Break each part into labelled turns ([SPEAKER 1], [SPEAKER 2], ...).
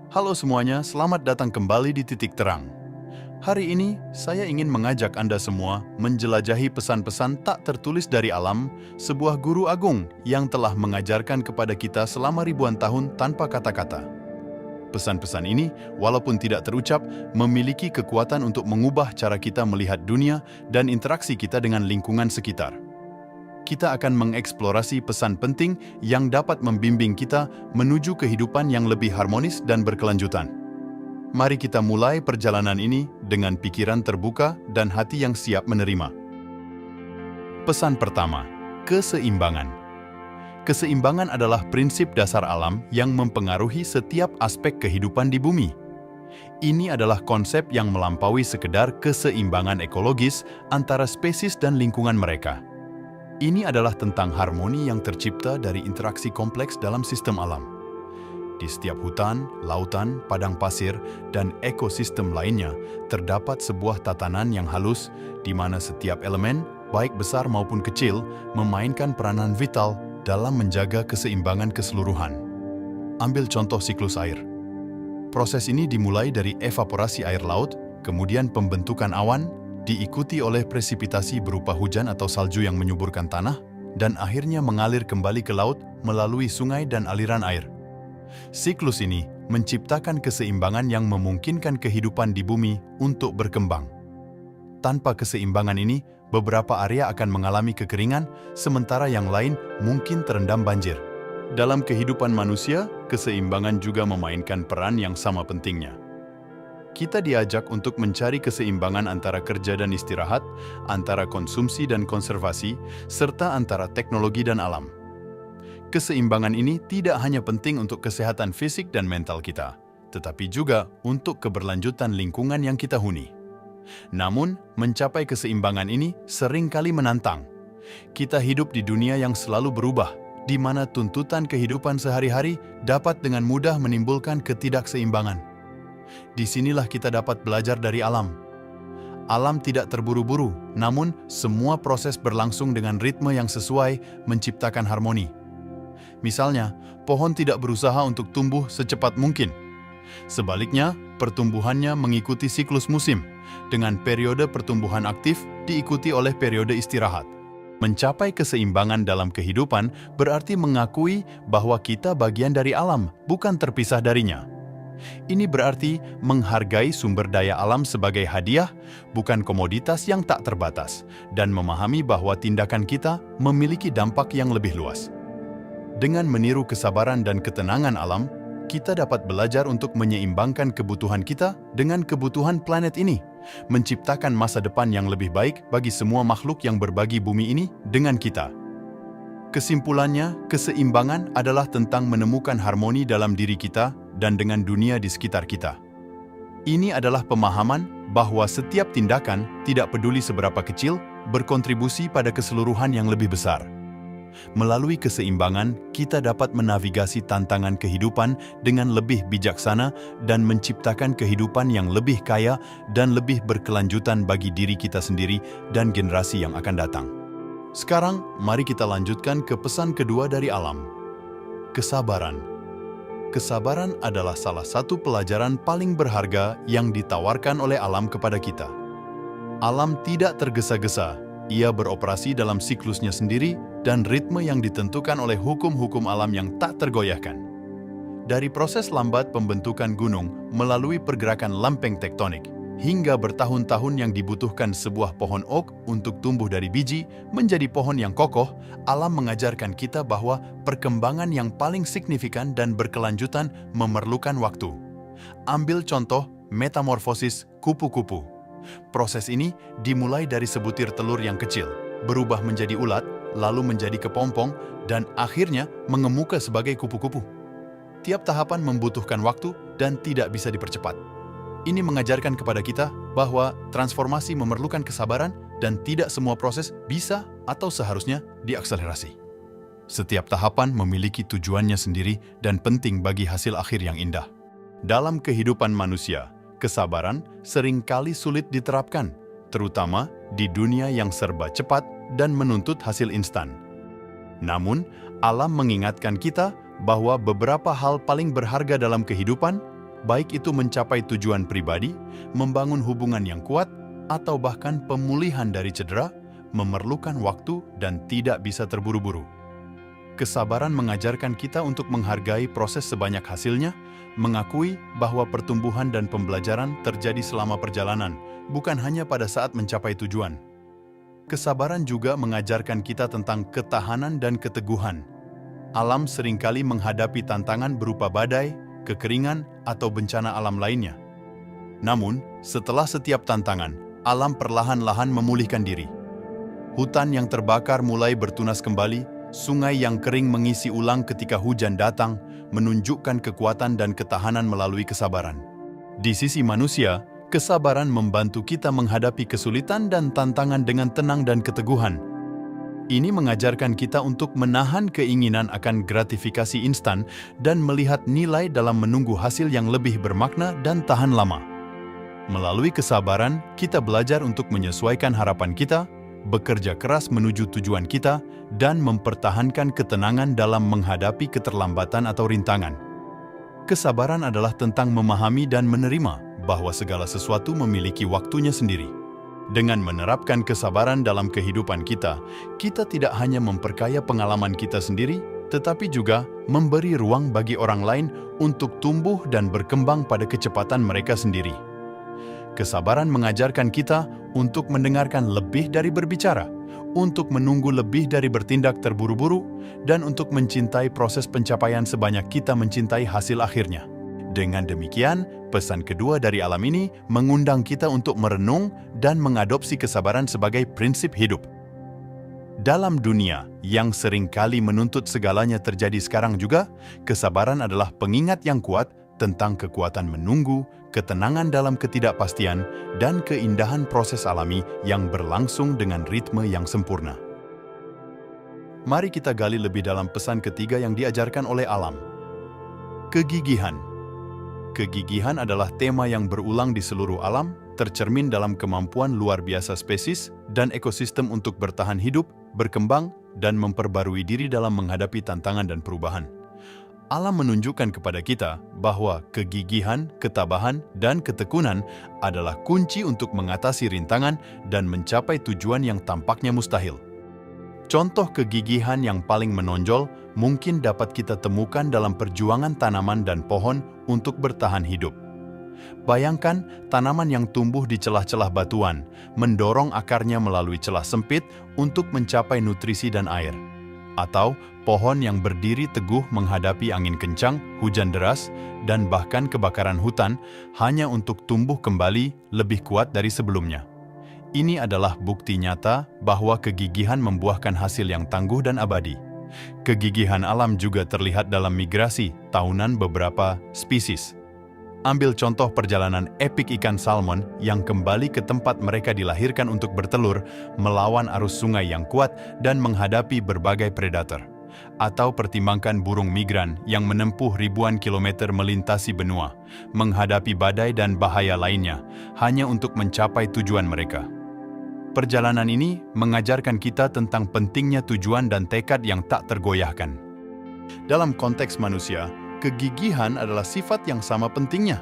[SPEAKER 1] Halo semuanya, selamat datang kembali di Titik Terang. Hari ini, saya ingin mengajak Anda semua menjelajahi pesan-pesan tak tertulis dari alam, sebuah guru agung yang telah mengajarkan kepada kita selama ribuan tahun tanpa kata-kata. Pesan-pesan ini, walaupun tidak terucap, memiliki kekuatan untuk mengubah cara kita melihat dunia dan interaksi kita dengan lingkungan sekitar. Kita akan mengeksplorasi pesan penting yang dapat membimbing kita menuju kehidupan yang lebih harmonis dan berkelanjutan. Mari kita mulai perjalanan ini dengan pikiran terbuka dan hati yang siap menerima. Pesan pertama, keseimbangan. Keseimbangan adalah prinsip dasar alam yang mempengaruhi setiap aspek kehidupan di bumi. Ini adalah konsep yang melampaui sekedar keseimbangan ekologis antara spesies dan lingkungan mereka. Ini adalah tentang harmoni yang tercipta dari interaksi kompleks dalam sistem alam. Di setiap hutan, lautan, padang pasir, dan ekosistem lainnya, terdapat sebuah tatanan yang halus di mana setiap elemen, baik besar maupun kecil, memainkan peranan vital dalam menjaga keseimbangan keseluruhan. Ambil contoh siklus air. Proses ini dimulai dari evaporasi air laut, kemudian pembentukan awan, diikuti oleh presipitasi berupa hujan atau salju yang menyuburkan tanah, dan akhirnya mengalir kembali ke laut melalui sungai dan aliran air. Siklus ini menciptakan keseimbangan yang memungkinkan kehidupan di bumi untuk berkembang. Tanpa keseimbangan ini, beberapa area akan mengalami kekeringan, sementara yang lain mungkin terendam banjir. Dalam kehidupan manusia, keseimbangan juga memainkan peran yang sama pentingnya. Kita diajak untuk mencari keseimbangan antara kerja dan istirahat, antara konsumsi dan konservasi, serta antara teknologi dan alam. Keseimbangan ini tidak hanya penting untuk kesehatan fisik dan mental kita, tetapi juga untuk keberlanjutan lingkungan yang kita huni. Namun, mencapai keseimbangan ini seringkali menantang. Kita hidup di dunia yang selalu berubah, di mana tuntutan kehidupan sehari-hari dapat dengan mudah menimbulkan ketidakseimbangan. Disinilah kita dapat belajar dari alam. Alam tidak terburu-buru, namun semua proses berlangsung dengan ritme yang sesuai menciptakan harmoni. Misalnya, pohon tidak berusaha untuk tumbuh secepat mungkin. Sebaliknya, pertumbuhannya mengikuti siklus musim, dengan periode pertumbuhan aktif diikuti oleh periode istirahat. Mencapai keseimbangan dalam kehidupan berarti mengakui bahwa kita bagian dari alam, bukan terpisah darinya. Ini berarti menghargai sumber daya alam sebagai hadiah, bukan komoditas yang tak terbatas, dan memahami bahwa tindakan kita memiliki dampak yang lebih luas. Dengan meniru kesabaran dan ketenangan alam, kita dapat belajar untuk menyeimbangkan kebutuhan kita dengan kebutuhan planet ini, menciptakan masa depan yang lebih baik bagi semua makhluk yang berbagi bumi ini dengan kita. Kesimpulannya, keseimbangan adalah tentang menemukan harmoni dalam diri kita dan dengan dunia di sekitar kita. Ini adalah pemahaman bahwa setiap tindakan, tidak peduli seberapa kecil, berkontribusi pada keseluruhan yang lebih besar. Melalui keseimbangan, kita dapat menavigasi tantangan kehidupan dengan lebih bijaksana dan menciptakan kehidupan yang lebih kaya dan lebih berkelanjutan bagi diri kita sendiri dan generasi yang akan datang. Sekarang, mari kita lanjutkan ke pesan kedua dari alam. Kesabaran. Kesabaran adalah salah satu pelajaran paling berharga yang ditawarkan oleh alam kepada kita. Alam tidak tergesa-gesa, ia beroperasi dalam siklusnya sendiri dan ritme yang ditentukan oleh hukum-hukum alam yang tak tergoyahkan. Dari proses lambat pembentukan gunung melalui pergerakan lempeng tektonik, hingga bertahun-tahun yang dibutuhkan sebuah pohon oak untuk tumbuh dari biji menjadi pohon yang kokoh, alam mengajarkan kita bahwa perkembangan yang paling signifikan dan berkelanjutan memerlukan waktu. Ambil contoh metamorfosis kupu-kupu. Proses ini dimulai dari sebutir telur yang kecil, berubah menjadi ulat, lalu menjadi kepompong, dan akhirnya mengemuka sebagai kupu-kupu. Tiap tahapan membutuhkan waktu dan tidak bisa dipercepat. Ini mengajarkan kepada kita bahwa transformasi memerlukan kesabaran dan tidak semua proses bisa atau seharusnya diakselerasi. Setiap tahapan memiliki tujuannya sendiri dan penting bagi hasil akhir yang indah. Dalam kehidupan manusia, kesabaran seringkali sulit diterapkan, terutama di dunia yang serba cepat dan menuntut hasil instan. Namun, alam mengingatkan kita bahwa beberapa hal paling berharga dalam kehidupan baik itu mencapai tujuan pribadi, membangun hubungan yang kuat, atau bahkan pemulihan dari cedera, memerlukan waktu dan tidak bisa terburu-buru. Kesabaran mengajarkan kita untuk menghargai proses sebanyak hasilnya, mengakui bahwa pertumbuhan dan pembelajaran terjadi selama perjalanan, bukan hanya pada saat mencapai tujuan. Kesabaran juga mengajarkan kita tentang ketahanan dan keteguhan. Alam seringkali menghadapi tantangan berupa badai, kekeringan, atau bencana alam lainnya. Namun, setelah setiap tantangan, alam perlahan-lahan memulihkan diri. Hutan yang terbakar mulai bertunas kembali, sungai yang kering mengisi ulang ketika hujan datang, menunjukkan kekuatan dan ketahanan melalui kesabaran. Di sisi manusia, kesabaran membantu kita menghadapi kesulitan dan tantangan dengan tenang dan keteguhan. Ini mengajarkan kita untuk menahan keinginan akan gratifikasi instan dan melihat nilai dalam menunggu hasil yang lebih bermakna dan tahan lama. Melalui kesabaran, kita belajar untuk menyesuaikan harapan kita, bekerja keras menuju tujuan kita, dan mempertahankan ketenangan dalam menghadapi keterlambatan atau rintangan. Kesabaran adalah tentang memahami dan menerima bahwa segala sesuatu memiliki waktunya sendiri. Dengan menerapkan kesabaran dalam kehidupan kita, kita tidak hanya memperkaya pengalaman kita sendiri, tetapi juga memberi ruang bagi orang lain untuk tumbuh dan berkembang pada kecepatan mereka sendiri. Kesabaran mengajarkan kita untuk mendengarkan lebih dari berbicara, untuk menunggu lebih dari bertindak terburu-buru, dan untuk mencintai proses pencapaian sebanyak kita mencintai hasil akhirnya. Dengan demikian, pesan kedua dari alam ini mengundang kita untuk merenung dan mengadopsi kesabaran sebagai prinsip hidup. Dalam dunia yang seringkali menuntut segalanya terjadi sekarang juga, kesabaran adalah pengingat yang kuat tentang kekuatan menunggu, ketenangan dalam ketidakpastian, dan keindahan proses alami yang berlangsung dengan ritme yang sempurna. Mari kita gali lebih dalam pesan ketiga yang diajarkan oleh alam. Kegigihan. Kegigihan adalah tema yang berulang di seluruh alam, tercermin dalam kemampuan luar biasa spesies dan ekosistem untuk bertahan hidup, berkembang, dan memperbarui diri dalam menghadapi tantangan dan perubahan. Alam menunjukkan kepada kita bahwa kegigihan, ketabahan, dan ketekunan adalah kunci untuk mengatasi rintangan dan mencapai tujuan yang tampaknya mustahil. Contoh kegigihan yang paling menonjol mungkin dapat kita temukan dalam perjuangan tanaman dan pohon untuk bertahan hidup. Bayangkan tanaman yang tumbuh di celah-celah batuan, mendorong akarnya melalui celah sempit untuk mencapai nutrisi dan air. Atau pohon yang berdiri teguh menghadapi angin kencang, hujan deras, dan bahkan kebakaran hutan hanya untuk tumbuh kembali lebih kuat dari sebelumnya. Ini adalah bukti nyata bahwa kegigihan membuahkan hasil yang tangguh dan abadi. Kegigihan alam juga terlihat dalam migrasi tahunan beberapa spesies. Ambil contoh perjalanan epik ikan salmon yang kembali ke tempat mereka dilahirkan untuk bertelur, melawan arus sungai yang kuat dan menghadapi berbagai predator. Atau pertimbangkan burung migran yang menempuh ribuan kilometer melintasi benua, menghadapi badai dan bahaya lainnya, hanya untuk mencapai tujuan mereka. Perjalanan ini mengajarkan kita tentang pentingnya tujuan dan tekad yang tak tergoyahkan. Dalam konteks manusia, kegigihan adalah sifat yang sama pentingnya.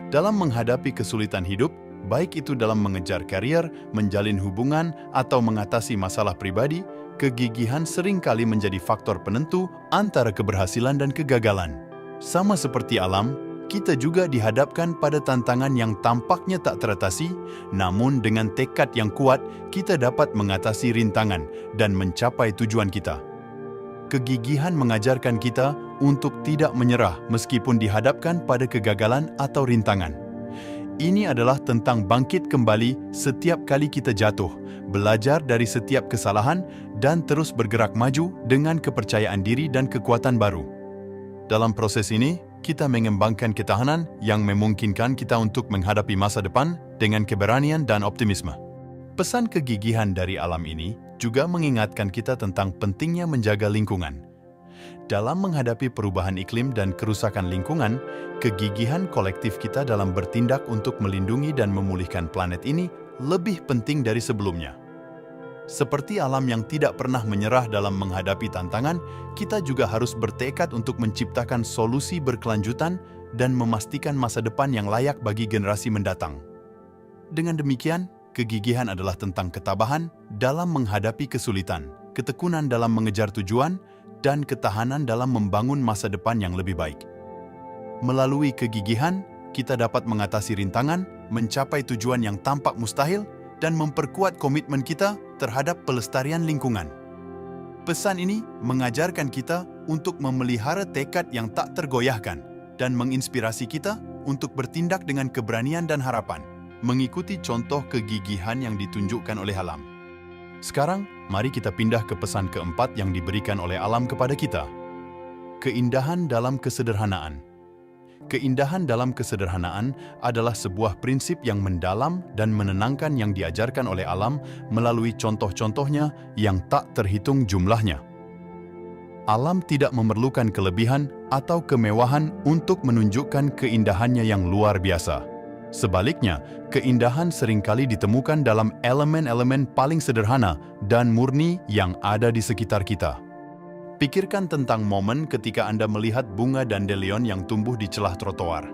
[SPEAKER 1] Dalam menghadapi kesulitan hidup, baik itu dalam mengejar karier, menjalin hubungan, atau mengatasi masalah pribadi, kegigihan seringkali menjadi faktor penentu antara keberhasilan dan kegagalan. Sama seperti alam, kita juga dihadapkan pada tantangan yang tampaknya tak teratasi, namun dengan tekad yang kuat, kita dapat mengatasi rintangan dan mencapai tujuan kita. Kegigihan mengajarkan kita untuk tidak menyerah meskipun dihadapkan pada kegagalan atau rintangan. Ini adalah tentang bangkit kembali setiap kali kita jatuh, belajar dari setiap kesalahan, dan terus bergerak maju dengan kepercayaan diri dan kekuatan baru. Dalam proses ini, kita mengembangkan ketahanan yang memungkinkan kita untuk menghadapi masa depan dengan keberanian dan optimisme. Pesan kegigihan dari alam ini juga mengingatkan kita tentang pentingnya menjaga lingkungan. Dalam menghadapi perubahan iklim dan kerusakan lingkungan, kegigihan kolektif kita dalam bertindak untuk melindungi dan memulihkan planet ini lebih penting dari sebelumnya. Seperti alam yang tidak pernah menyerah dalam menghadapi tantangan, kita juga harus bertekad untuk menciptakan solusi berkelanjutan dan memastikan masa depan yang layak bagi generasi mendatang. Dengan demikian, kegigihan adalah tentang ketabahan dalam menghadapi kesulitan, ketekunan dalam mengejar tujuan, dan ketahanan dalam membangun masa depan yang lebih baik. Melalui kegigihan, kita dapat mengatasi rintangan, mencapai tujuan yang tampak mustahil, dan memperkuat komitmen kita terhadap pelestarian lingkungan. Pesan ini mengajarkan kita untuk memelihara tekad yang tak tergoyahkan dan menginspirasi kita untuk bertindak dengan keberanian dan harapan, mengikuti contoh kegigihan yang ditunjukkan oleh alam. Sekarang, mari kita pindah ke pesan keempat yang diberikan oleh alam kepada kita. Keindahan dalam kesederhanaan. Keindahan dalam kesederhanaan adalah sebuah prinsip yang mendalam dan menenangkan yang diajarkan oleh alam melalui contoh-contohnya yang tak terhitung jumlahnya. Alam tidak memerlukan kelebihan atau kemewahan untuk menunjukkan keindahannya yang luar biasa. Sebaliknya, keindahan seringkali ditemukan dalam elemen-elemen paling sederhana dan murni yang ada di sekitar kita. Pikirkan tentang momen ketika Anda melihat bunga dandelion yang tumbuh di celah trotoar,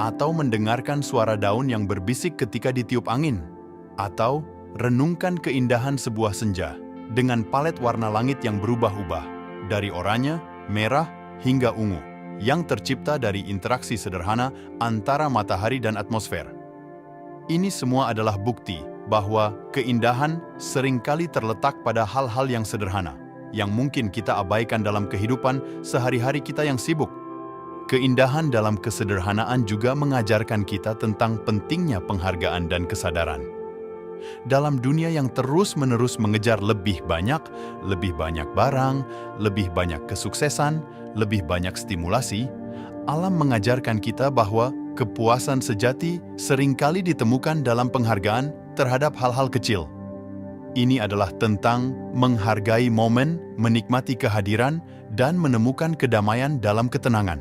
[SPEAKER 1] atau mendengarkan suara daun yang berbisik ketika ditiup angin, atau renungkan keindahan sebuah senja dengan palet warna langit yang berubah-ubah, dari oranye, merah, hingga ungu, yang tercipta dari interaksi sederhana antara matahari dan atmosfer. Ini semua adalah bukti bahwa keindahan seringkali terletak pada hal-hal yang sederhana, yang mungkin kita abaikan dalam kehidupan sehari-hari kita yang sibuk. Keindahan dalam kesederhanaan juga mengajarkan kita tentang pentingnya penghargaan dan kesadaran. Dalam dunia yang terus-menerus mengejar lebih banyak barang, lebih banyak kesuksesan, lebih banyak stimulasi, alam mengajarkan kita bahwa kepuasan sejati seringkali ditemukan dalam penghargaan terhadap hal-hal kecil. Ini adalah tentang menghargai momen, menikmati kehadiran, dan menemukan kedamaian dalam ketenangan.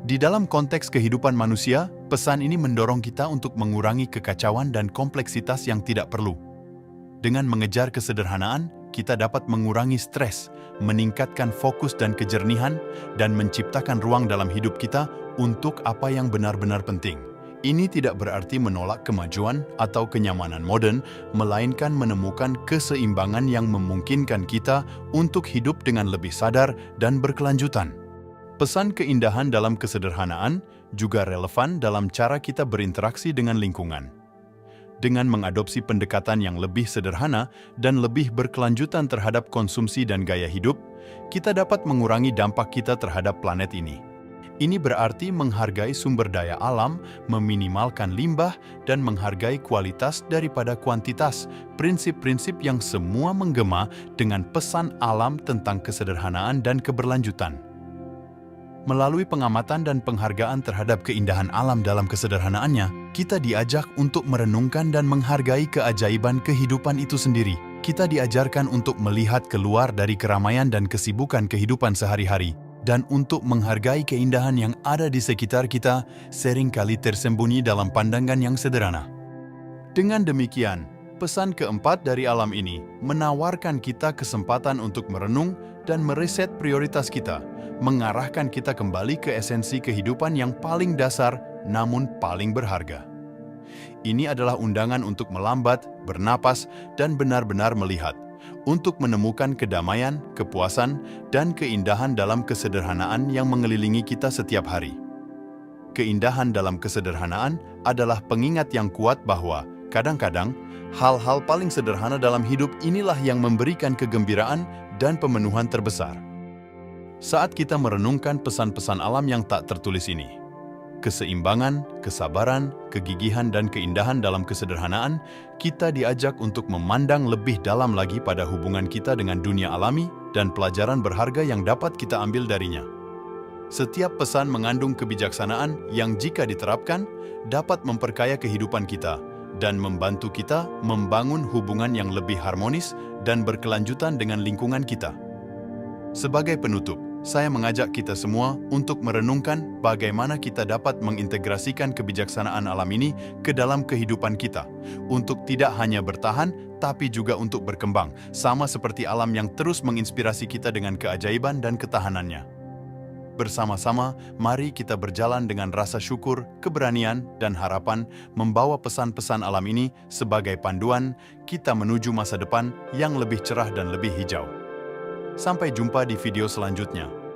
[SPEAKER 1] Di dalam konteks kehidupan manusia, pesan ini mendorong kita untuk mengurangi kekacauan dan kompleksitas yang tidak perlu. Dengan mengejar kesederhanaan, kita dapat mengurangi stres, meningkatkan fokus dan kejernihan, dan menciptakan ruang dalam hidup kita untuk apa yang benar-benar penting. Ini tidak berarti menolak kemajuan atau kenyamanan modern, melainkan menemukan keseimbangan yang memungkinkan kita untuk hidup dengan lebih sadar dan berkelanjutan. Pesan keindahan dalam kesederhanaan juga relevan dalam cara kita berinteraksi dengan lingkungan. Dengan mengadopsi pendekatan yang lebih sederhana dan lebih berkelanjutan terhadap konsumsi dan gaya hidup, kita dapat mengurangi dampak kita terhadap planet ini. Ini berarti menghargai sumber daya alam, meminimalkan limbah, dan menghargai kualitas daripada kuantitas, prinsip-prinsip yang semua menggema dengan pesan alam tentang kesederhanaan dan keberlanjutan. Melalui pengamatan dan penghargaan terhadap keindahan alam dalam kesederhanaannya, kita diajak untuk merenungkan dan menghargai keajaiban kehidupan itu sendiri. Kita diajarkan untuk melihat keluar dari keramaian dan kesibukan kehidupan sehari-hari, dan untuk menghargai keindahan yang ada di sekitar kita seringkali tersembunyi dalam pandangan yang sederhana. Dengan demikian, pesan keempat dari alam ini menawarkan kita kesempatan untuk merenung dan mereset prioritas kita, mengarahkan kita kembali ke esensi kehidupan yang paling dasar namun paling berharga. Ini adalah undangan untuk melambat, bernapas, dan benar-benar melihat, untuk menemukan kedamaian, kepuasan, dan keindahan dalam kesederhanaan yang mengelilingi kita setiap hari. Keindahan dalam kesederhanaan adalah pengingat yang kuat bahwa kadang-kadang hal-hal paling sederhana dalam hidup inilah yang memberikan kegembiraan dan pemenuhan terbesar. Saat kita merenungkan pesan-pesan alam yang tak tertulis ini, keseimbangan, kesabaran, kegigihan, dan keindahan dalam kesederhanaan, kita diajak untuk memandang lebih dalam lagi pada hubungan kita dengan dunia alami dan pelajaran berharga yang dapat kita ambil darinya. Setiap pesan mengandung kebijaksanaan yang jika diterapkan, dapat memperkaya kehidupan kita dan membantu kita membangun hubungan yang lebih harmonis dan berkelanjutan dengan lingkungan kita. Sebagai penutup, saya mengajak kita semua untuk merenungkan bagaimana kita dapat mengintegrasikan kebijaksanaan alam ini ke dalam kehidupan kita, untuk tidak hanya bertahan, tapi juga untuk berkembang, sama seperti alam yang terus menginspirasi kita dengan keajaiban dan ketahanannya. Bersama-sama, mari kita berjalan dengan rasa syukur, keberanian, dan harapan membawa pesan-pesan alam ini sebagai panduan kita menuju masa depan yang lebih cerah dan lebih hijau. Sampai jumpa di video selanjutnya.